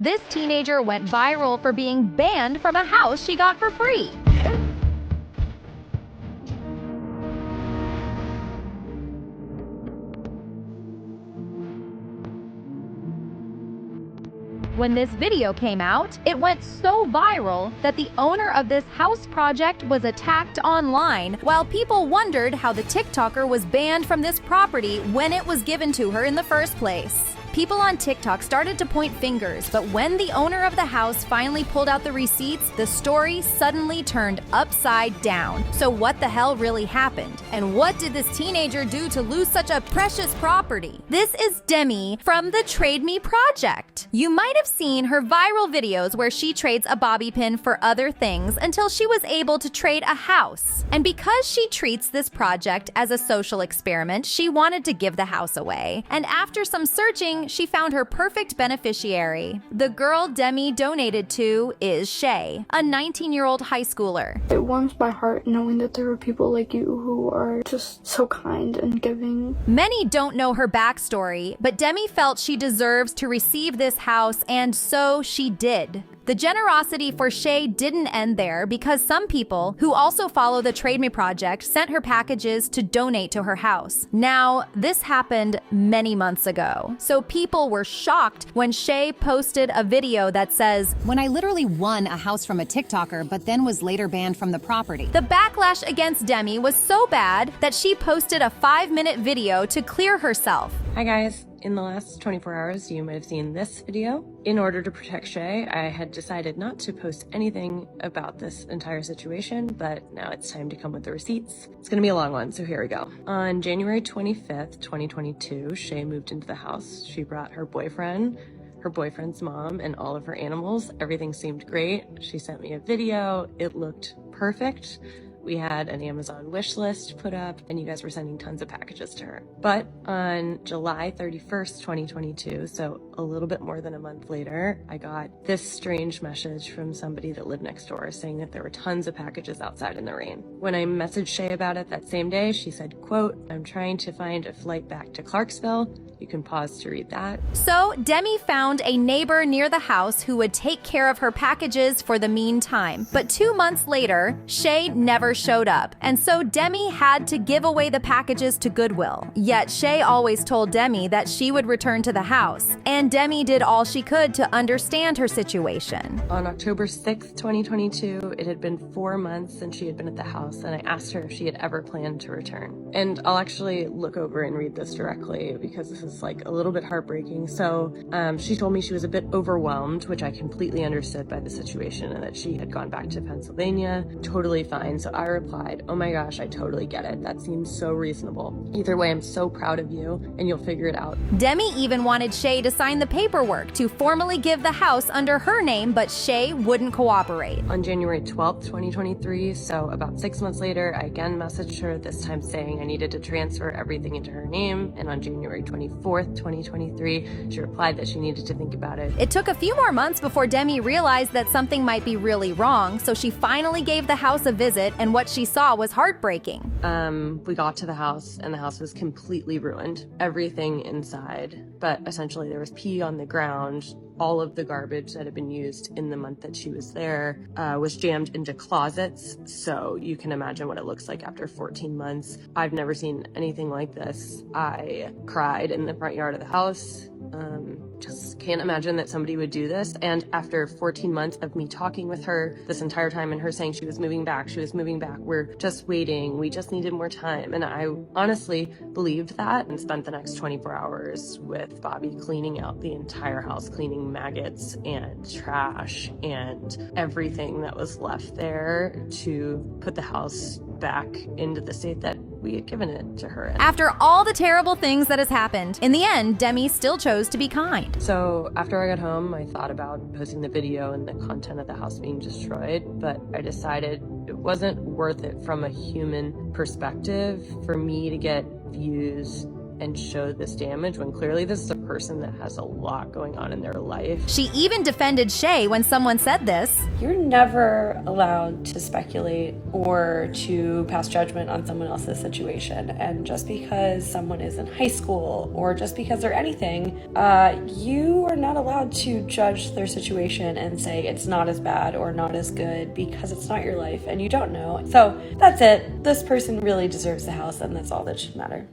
This teenager went viral for being banned from a house she got for free. When this video came out, it went so viral that the owner of this house project was attacked online, while people wondered how the TikToker was banned from this property when it was given to her in the first place. People on TikTok started to point fingers, but when the owner of the house finally pulled out the receipts, the story suddenly turned upside down. So what the hell really happened? And what did this teenager do to lose such a precious property? This is Demi from the Trade Me Project. You might have seen her viral videos where she trades a bobby pin for other things until she was able to trade a house. And because she treats this project as a social experiment, she wanted to give the house away. And after some searching, she found her perfect beneficiary. The girl Demi donated to is Shay, a 19-year-old high schooler. It warms my heart knowing that there are people like you who are just so kind and giving. Many don't know her backstory, but Demi felt she deserves to receive this house, and so she did. The generosity for Shay didn't end there, because some people who also follow the Trade Me Project sent her packages to donate to her house. Now, this happened many months ago, so people were shocked when Shay posted a video that says, "When I literally won a house from a TikToker, but then was later banned from the property." The backlash against Demi was so bad that she posted a 5-minute video to clear herself. Hi guys, in the last 24 hours you might have seen this video. In order to protect Shay, I had decided not to post anything about this entire situation, but now it's time to come with the receipts. It's gonna be a long one, so here we go. On January 25th, 2022, Shay moved into the house. She brought her boyfriend's mom, and all of her animals. Everything seemed great. She sent me a video. It looked perfect. We had an Amazon wish list put up, and you guys were sending tons of packages to her. But on July 31st, 2022, so a little bit more than a month later, I got this strange message from somebody that lived next door saying that there were tons of packages outside in the rain. When I messaged Shay about it that same day, she said, quote, "I'm trying to find a flight back to Clarksville." You can pause to read that. So Demi found a neighbor near the house who would take care of her packages for the meantime. But 2 months later, Shay never showed up. And so Demi had to give away the packages to Goodwill. Yet Shay always told Demi that she would return to the house. And Demi did all she could to understand her situation. On October 6th, 2022, it had been 4 months since she had been at the house, and I asked her if she had ever planned to return. And I'll actually look over and read this directly because this is like a little bit heartbreaking. So she told me she was a bit overwhelmed, which I completely understood by the situation, and that she had gone back to Pennsylvania. Totally fine. So I replied, "Oh my gosh, I totally get it. That seems so reasonable. Either way, I'm so proud of you, and you'll figure it out." Demi even wanted Shay to sign the paperwork to formally give the house under her name, but Shay wouldn't cooperate. On January 12th, 2023, so about 6 months later, I again messaged her, this time saying I needed to transfer everything into her name. And on January 24th, 2023, she replied that she needed to think about it. It took a few more months before Demi realized that something might be really wrong, so she finally gave the house a visit, and what she saw was heartbreaking. We got to the house, and the house was completely ruined. Everything inside, but essentially there was pee on the ground. All of the garbage that had been used in the month that she was there was jammed into closets, so you can imagine what it looks like after 14 months. I've never seen anything like this. I cried in the front yard of the house. Just can't imagine that somebody would do this. And after 14 months of me talking with her this entire time and her saying she was moving back, we're just waiting, we just needed more time. And I honestly believed that and spent the next 24 hours with Bobby cleaning out the entire house, cleaning maggots and trash and everything that was left there to put the house back into the state that we had given it to her. After all the terrible things that has happened, in the end, Demi still chose to be kind. So after I got home, I thought about posting the video and the content of the house being destroyed, but I decided it wasn't worth it from a human perspective for me to get views and show this damage when clearly this is a person that has a lot going on in their life. She even defended Shay when someone said this. You're never allowed to speculate or to pass judgment on someone else's situation. And just because someone is in high school or just because they're anything, you are not allowed to judge their situation and say it's not as bad or not as good, because it's not your life and you don't know. So that's it. This person really deserves the house, and that's all that should matter.